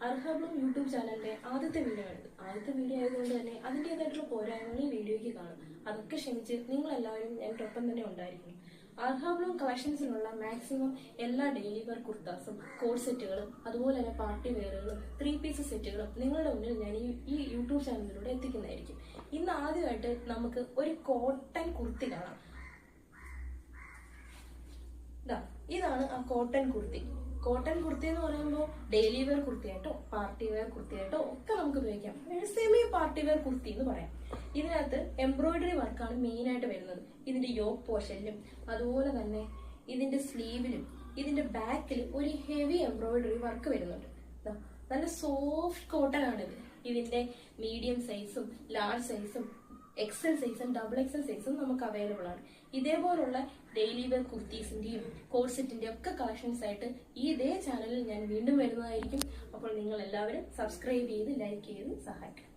അർഹബ്ലൂം YouTube ചാനലിന്റെ ആദ്യത്തെ video ആണ്. ആദ്യത്തെ വീഡിയോ ആയതുകൊണ്ട് തന്നെ അതിൻ്റെതായിട്ടുള്ള പോരായ്മകൾ ഈ വീഡിയോയ്ക്ക് കാണും. അതൊക്കെ ക്ഷമിച്ച് നിങ്ങൾ എല്ലാവരും എൻ്റെ ഒപ്പം തന്നെ ഉണ്ടായിരിക്കും. അർഹബ്ലൂം കളക്ഷൻസിലുള്ള മാക്സിമം എല്ലാ ഡെയിലി വെയർ കുർത്താസും കോഡ് സെറ്റുകളും അതുപോലെ തന്നെ പാർട്ടി വെയറുകളും 3 പീസ് സെറ്റുകളും നിങ്ങളുടെ മുന്നിൽ ഞാൻ ഈ യൂട്യൂബ് ചാനലിലൂടെ എത്തിക്കുന്നതായിരിക്കും. ഇന്ന് ആദ്യമായിട്ട് നമുക്ക് ഒരു കോട്ടൺ കുർത്തി കാണാം. ഇതാണ് ആ കോട്ടൺ കുർത്തി. കോട്ടൺ കുർത്തി എന്ന് പറയുമ്പോൾ ഡെയിലി വെയർ കുർത്തിയായിട്ടോ പാർട്ടി വെയർ കുർത്തിയായിട്ടോ ഒക്കെ നമുക്ക് ഉപയോഗിക്കാം. സെമി പാർട്ടി വെയർ കുർത്തി എന്ന് പറയാം. ഇതിനകത്ത് എംബ്രോയിഡറി വർക്കാണ് മെയിൻ ആയിട്ട് വരുന്നത്. ഇതിന്റെ യോക്ക് പോർഷനിലും അതുപോലെ തന്നെ ഇതിന്റെ സ്ലീവിലും ഇതിന്റെ ബാക്കിലും ഒരു ഹെവി എംബ്രോയിഡറി വർക്ക് വരുന്നുണ്ട്. നല്ല സോഫ്റ്റ് കോട്ടൺ ആണിത്. ഇതിന്റെ മീഡിയം സൈസും ലാർജ് സൈസും എക്സൽ സൈസും ഡബിൾ എക്സൽ സൈസും നമുക്ക് അവൈലബിൾ ആണ്. ഇതേപോലുള്ള ഡെയിലി വെയർ കുർത്തീസിന്റെയും കോഡ് സെറ്റിന്റെയും ഒക്കെ കളക്ഷൻസ് ആയിട്ട് ഇതേ ചാനലിൽ ഞാൻ വീണ്ടും വരുന്നതായിരിക്കും. അപ്പോൾ നിങ്ങൾ എല്ലാവരും സബ്സ്ക്രൈബ് ചെയ്ത് ലൈക്ക് ചെയ്ത് സഹായിക്കണം.